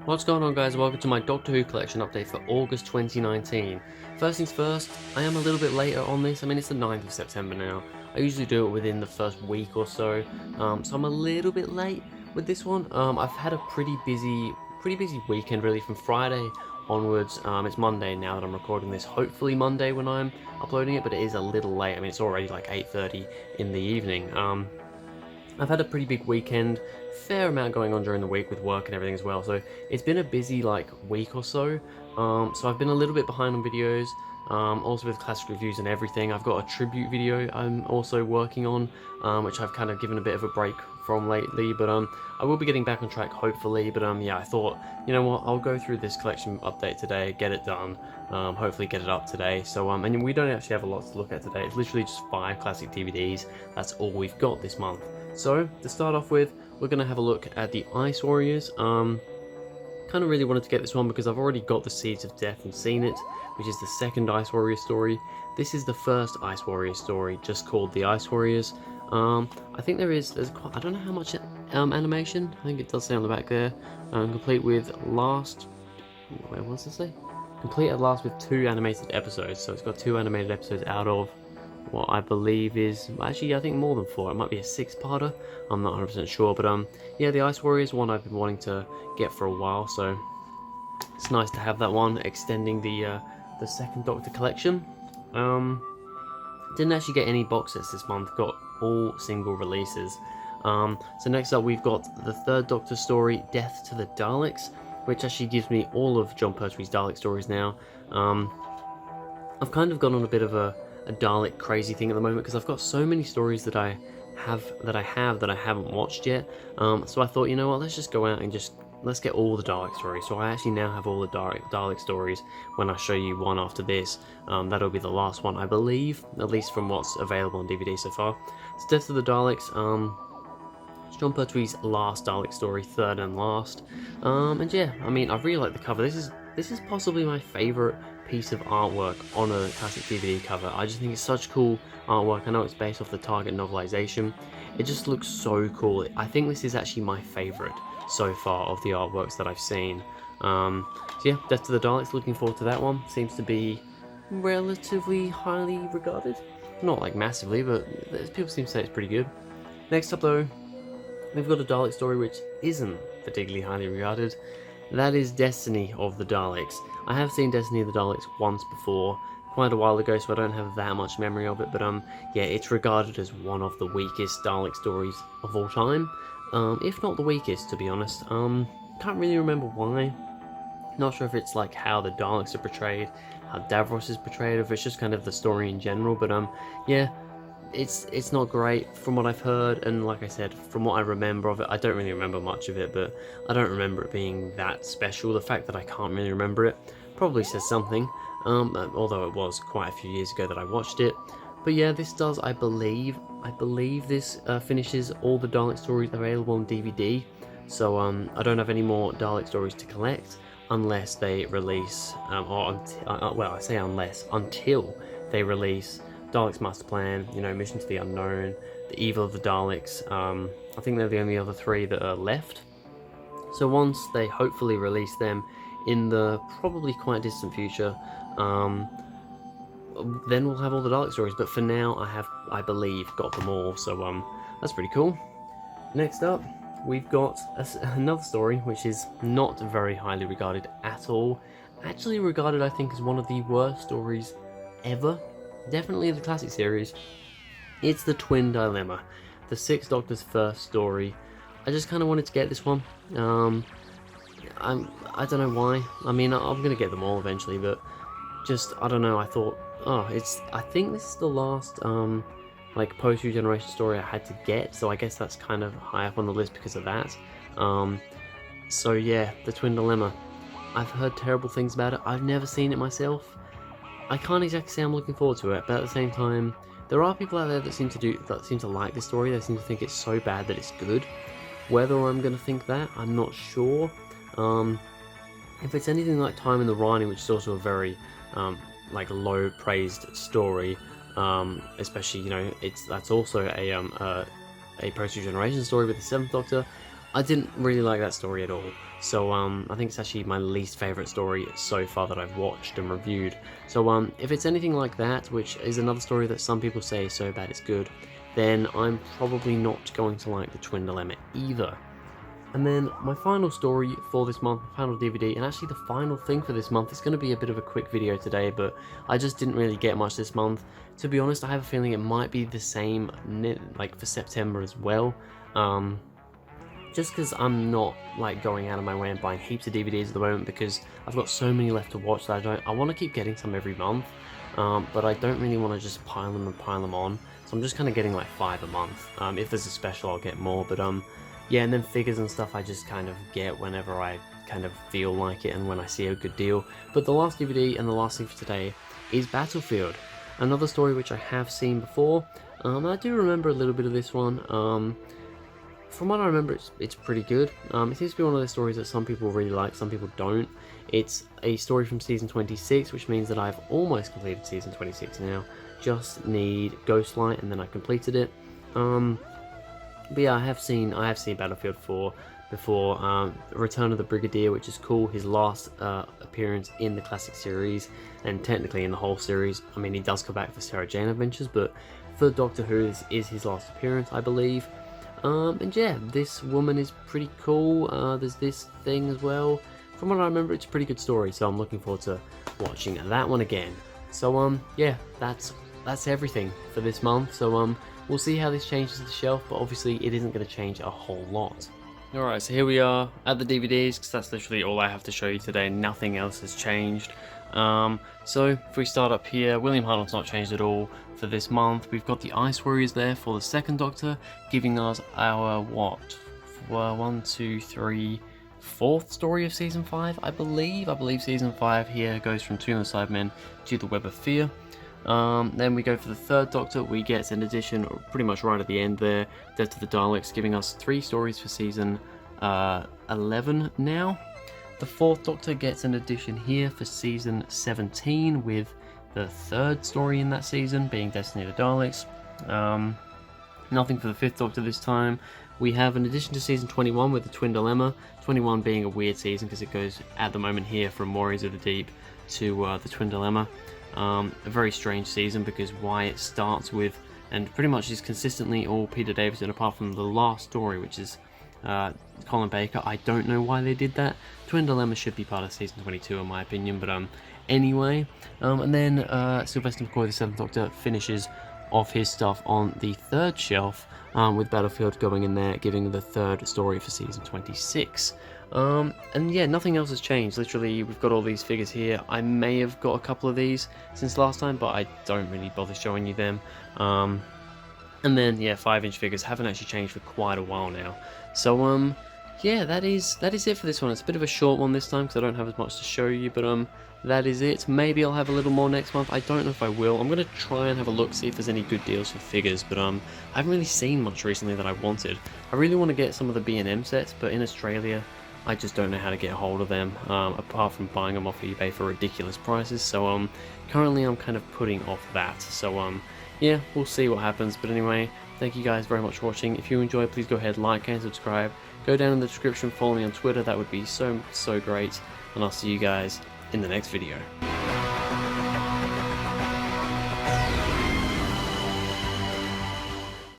What's going on, guys? Welcome to my Doctor Who collection update for August 2019. First things first, I am a little bit later on this. I mean, it's the 9th of September now. I usually do it within the first week or so, so I'm a little bit late with this one. I've had a pretty busy weekend, really, from Friday onwards. It's Monday now that I'm recording this. Hopefully Monday when I'm uploading it, but it is a little late. I mean, it's already like 8:30 in the evening. I've had a pretty big weekend, fair amount going on during the week with work and everything as well, so it's been a busy like week or so. So I've been a little bit behind on videos, also with classic reviews and everything. I've got a tribute video I'm also working on, which I've kind of given a bit of a break from lately, but I will be getting back on track hopefully. But yeah, I thought, you know what, I'll go through this collection update today, get it done, hopefully get it up today. So and we don't actually have a lot to look at today. It's literally just 5 classic DVDs. That's all we've got this month. So, to start off with, we're going to have a look at the Ice Warriors. Kind of really wanted to get this one because I've already got the Seeds of Death and seen it, which is the second Ice Warrior story. This is the first Ice Warrior story, just called The Ice Warriors. I think there's quite, I don't know how much animation, I think it does say on the back there, complete with last, where was this say? Complete at last with 2 animated episodes, so it's got 2 animated episodes out of what I believe is, actually I think more than 4, it might be a 6-parter, I'm not 100% sure, but yeah, the Ice Warriors one I've been wanting to get for a while, so it's nice to have that one, extending the second Doctor collection. Didn't actually get any box sets this month, got all single releases. So next up we've got the third Doctor story, Death to the Daleks, which actually gives me all of Jon Pertwee's Dalek stories now. I've kind of gone on a bit of a Dalek crazy thing at the moment because I've got so many stories that I haven't watched yet. So I thought, you know what, let's just go out and let's get all the Dalek stories. So I actually now have all the Dalek stories when I show you one after this. That'll be the last one, I believe, at least from what's available on DVD so far. So Death of the Daleks, it's Jon Pertwee's last Dalek story, third and last. And yeah, I mean, I really like the cover. This is possibly my favourite piece of artwork on a classic DVD cover. I just think it's such cool artwork. I know it's based off the Target novelization. It just looks so cool. I think this is actually my favourite so far of the artworks that I've seen. So yeah, Death to the Daleks, looking forward to that one. Seems to be relatively highly regarded. Not like massively, but people seem to say it's pretty good. Next up though, we've got a Dalek story which isn't particularly highly regarded. That is Destiny of the Daleks. I have seen Destiny of the Daleks once before, quite a while ago, so I don't have that much memory of it, but yeah, it's regarded as one of the weakest Dalek stories of all time, if not the weakest, to be honest. Can't really remember why. Not sure if it's like how the Daleks are portrayed, how Davros is portrayed, or if it's just kind of the story in general, but yeah, it's not great from what I've heard, and like I said, from what I remember of it, I don't really remember much of it, but I don't remember it being that special. The fact that I can't really remember it probably says something, although it was quite a few years ago that I watched it. But yeah, this does, I believe this finishes all the Dalek stories available on DVD, so I don't have any more Dalek stories to collect, unless they release, well, I say unless, until they release Daleks Master Plan, you know, Mission to the Unknown, The Evil of the Daleks. I think they're the only other 3 that are left. So once they hopefully release them in the probably quite distant future, then we'll have all the Dalek stories. But for now, I believe, got them all. So that's pretty cool. Next up, we've got another story which is not very highly regarded at all. Actually regarded, I think, as one of the worst stories ever. Definitely the classic series. It's the Twin Dilemma, the 6th Doctor's first story. I just kind of wanted to get this one. I don't know why. I mean, I'm gonna get them all eventually, but just, I don't know. I thought, oh, I think this is the last like post-regeneration story I had to get, so I guess that's kind of high up on the list because of that. So yeah, the Twin Dilemma. I've heard terrible things about it. I've never seen it myself. I can't exactly say I'm looking forward to it, but at the same time, there are people out there that seem to like this story. They seem to think it's so bad that it's good. Whether I'm going to think that, I'm not sure. If it's anything like Time in the Rhinie, which is also a very like low praised story, especially, you know, that's also a post-regeneration story with the 7th Doctor. I didn't really like that story at all. So I think it's actually my least favorite story so far that I've watched and reviewed. So if it's anything like that, which is another story that some people say is so bad it's good, then I'm probably not going to like the Twin Dilemma either. And then my final story for this month, final DVD, and actually the final thing for this month, is going to be a bit of a quick video today, but I just didn't really get much this month. To be honest, I have a feeling it might be the same like for September as well. Just because I'm not like going out of my way and buying heaps of DVDs at the moment, because I've got so many left to watch that I want to keep getting some every month, but I don't really want to just pile them on. So I'm just kind of getting like 5 a month. If there's a special, I'll get more, but yeah, and then figures and stuff I just kind of get whenever I kind of feel like it and when I see a good deal. But the last DVD and the last thing for today is Battlefield, another story which I have seen before. I do remember a little bit of this one. From what I remember, it's pretty good. It seems to be one of those stories that some people really like, some people don't. It's a story from Season 26, which means that I've almost completed Season 26 now. Just need Ghostlight and then I completed it. But yeah, I have seen Battlefield 4 before. Return of the Brigadier, which is cool. His last appearance in the classic series, and technically in the whole series. I mean, he does come back for Sarah Jane Adventures, but for Doctor Who, this is his last appearance, I believe. And yeah, this woman is pretty cool. There's this thing as well. From what I remember, it's a pretty good story, so I'm looking forward to watching that one again. So yeah, that's everything for this month. So we'll see how this changes the shelf, but obviously it isn't going to change a whole lot. Alright, so here we are at the DVDs, because that's literally all I have to show you today. Nothing else has changed. So if we start up here, William Hartnell's not changed at all for this month. We've got the Ice Warriors there for the second Doctor, giving us our, what, 1, 2, 3, 4th story of Season 5, I believe. I believe Season 5 here goes from Tomb of the Cybermen to the Web of Fear. Then we go for the third Doctor. We get an addition pretty much right at the end there, Death to the Daleks, giving us 3 stories for Season 11 now. The fourth Doctor gets an addition here for Season 17, with the 3rd story in that season being Destiny of the Daleks. Nothing for the 5th Doctor this time. We have an addition to Season 21 with the Twin Dilemma, 21 being a weird season because it goes at the moment here from Warriors of the Deep to the Twin Dilemma. A very strange season, because Wyatt starts with, and pretty much is consistently all Peter Davison apart from the last story, which is Colin Baker. I don't know why they did that. Twin Dilemma should be part of Season 22 in my opinion, but anyway. And then Sylvester McCoy, the 7th Doctor, finishes off his stuff on the 3rd shelf, with Battlefield going in there, giving the 3rd story for Season 26. And yeah, nothing else has changed. Literally, we've got all these figures here. I may have got a couple of these since last time, but I don't really bother showing you them. And then yeah, 5-inch figures haven't actually changed for quite a while now. So yeah, that is it for this one. It's a bit of a short one this time because I don't have as much to show you, but that is it. Maybe I'll have a little more next month. I don't know if I will. I'm going to try and have a look, see if there's any good deals for figures, but I haven't really seen much recently that I wanted. I really want to get some of the B&M sets, but in Australia, I just don't know how to get a hold of them, apart from buying them off eBay for ridiculous prices. So currently I'm kind of putting off that. So yeah, we'll see what happens. But anyway, thank you guys very much for watching. If you enjoyed, please go ahead, like and subscribe. Go down in the description, follow me on Twitter. That would be so great. And I'll see you guys in the next video.